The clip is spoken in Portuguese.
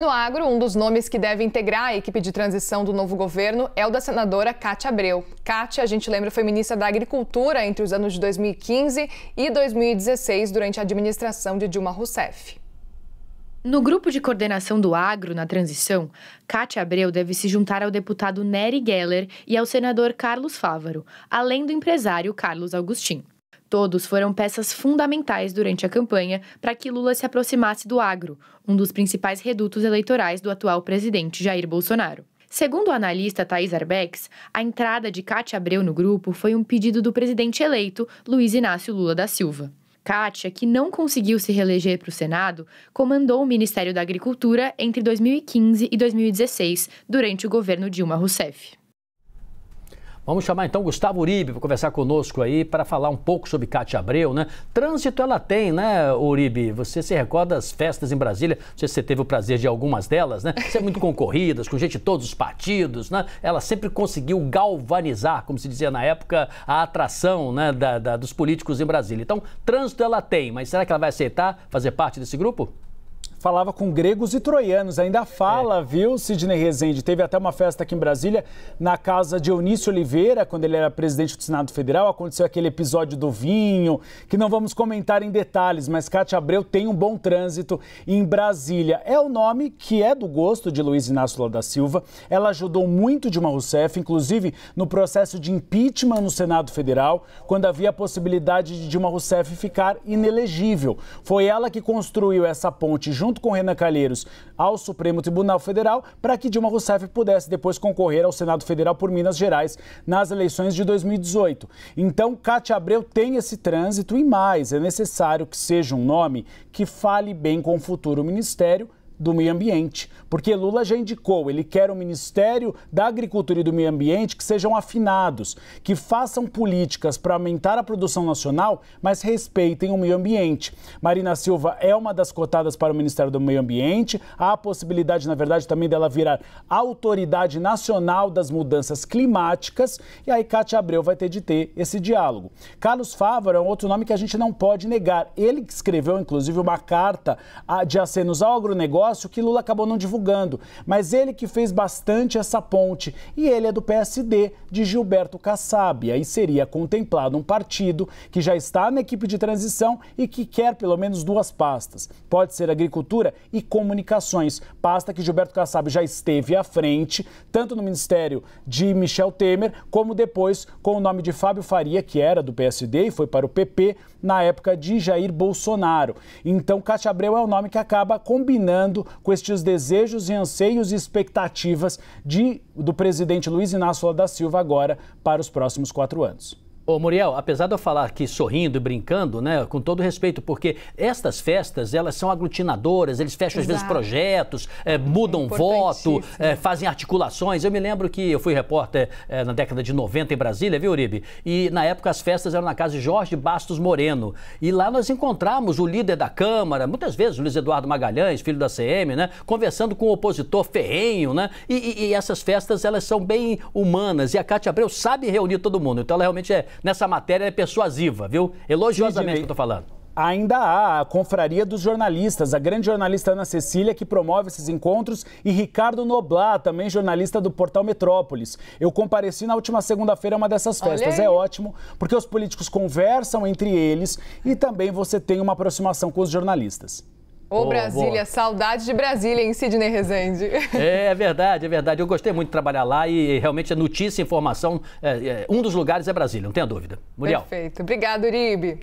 No agro, um dos nomes que deve integrar a equipe de transição do novo governo é o da senadora Cátia Abreu. Cátia, a gente lembra, foi ministra da Agricultura entre os anos de 2015 e 2016, durante a administração de Dilma Rousseff. No grupo de coordenação do agro na transição, Cátia Abreu deve se juntar ao deputado Nery Geller e ao senador Carlos Fávaro, além do empresário Carlos Agustin. Todos foram peças fundamentais durante a campanha para que Lula se aproximasse do agro, um dos principais redutos eleitorais do atual presidente Jair Bolsonaro. Segundo o analista Thaís Arbex, a entrada de Cátia Abreu no grupo foi um pedido do presidente eleito, Luiz Inácio Lula da Silva. Cátia, que não conseguiu se reeleger para o Senado, comandou o Ministério da Agricultura entre 2015 e 2016, durante o governo Dilma Rousseff. Vamos chamar então Gustavo Uribe para conversar conosco aí, para falar um pouco sobre Cátia Abreu, né? Trânsito ela tem, né, Uribe? Você se recorda das festas em Brasília, não sei se você teve o prazer de algumas delas, né? Sempre muito concorridas, com gente de todos os partidos, né? Ela sempre conseguiu galvanizar, como se dizia na época, a atração, né, dos políticos em Brasília. Então, trânsito ela tem, mas será que ela vai aceitar fazer parte desse grupo? Falava com gregos e troianos, ainda fala, viu, Sidney Rezende? Teve até uma festa aqui em Brasília, na casa de Eunício Oliveira, quando ele era presidente do Senado Federal. Aconteceu aquele episódio do vinho, que não vamos comentar em detalhes, mas Cátia Abreu tem um bom trânsito em Brasília. É o nome que é do gosto de Luiz Inácio Lula da Silva. Ela ajudou muito Dilma Rousseff, inclusive no processo de impeachment no Senado Federal, quando havia a possibilidade de Dilma Rousseff ficar inelegível. Foi ela que construiu essa ponte junto com Renan Calheiros ao Supremo Tribunal Federal para que Dilma Rousseff pudesse depois concorrer ao Senado Federal por Minas Gerais nas eleições de 2018. Então, Cátia Abreu tem esse trânsito e mais, é necessário que seja um nome que fale bem com o futuro Ministério do Meio Ambiente, porque Lula já indicou, ele quer um Ministério da Agricultura e do Meio Ambiente que sejam afinados, que façam políticas para aumentar a produção nacional, mas respeitem o meio ambiente. Marina Silva é uma das cotadas para o Ministério do Meio Ambiente, há a possibilidade, na verdade, também dela virar Autoridade Nacional das Mudanças Climáticas, e aí Cátia Abreu vai ter de ter esse diálogo. Carlos Fávaro é um outro nome que a gente não pode negar. Ele que escreveu, inclusive, uma carta de acenos ao agronegócio, que Lula acabou não divulgando, mas ele que fez bastante essa ponte, e ele é do PSD, de Gilberto Kassab. Aí seria contemplado um partido que já está na equipe de transição e que quer pelo menos duas pastas. Pode ser Agricultura e Comunicações, pasta que Gilberto Kassab já esteve à frente, tanto no ministério de Michel Temer, como depois com o nome de Fábio Faria, que era do PSD e foi para o PP na época de Jair Bolsonaro. Então, Cátia Abreu é o nome que acaba combinando com estes desejos e anseios e expectativas do presidente Luiz Inácio Lula da Silva agora para os próximos 4 anos. Ô Muriel, apesar de eu falar aqui sorrindo e brincando, né, com todo respeito, porque estas festas, elas são aglutinadoras, eles fecham às vezes projetos, mudam voto, fazem articulações. Eu me lembro que eu fui repórter na década de 90 em Brasília, viu, Uribe? E na época as festas eram na casa de Jorge Bastos Moreno. E lá nós encontramos o líder da Câmara, muitas vezes o Luiz Eduardo Magalhães, filho da CM, né, conversando com o opositor ferrenho, né? E essas festas, elas são bem humanas. E a Cátia Abreu sabe reunir todo mundo. Então ela realmente nessa matéria é persuasiva, viu? Elogiosamente que eu tô falando. Ainda há a Confraria dos Jornalistas, a grande jornalista Ana Cecília, que promove esses encontros, e Ricardo Noblat, também jornalista do Portal Metrópolis. Eu compareci na última segunda-feira a uma dessas festas. É ótimo, porque os políticos conversam entre eles e também você tem uma aproximação com os jornalistas. Ô, Brasília, saudade de Brasília, hein, Sidney Rezende? É verdade, é verdade. Eu gostei muito de trabalhar lá e realmente a notícia e informação, um dos lugares é Brasília, não tenha dúvida. Muriel. Perfeito. Obrigado, Uribe.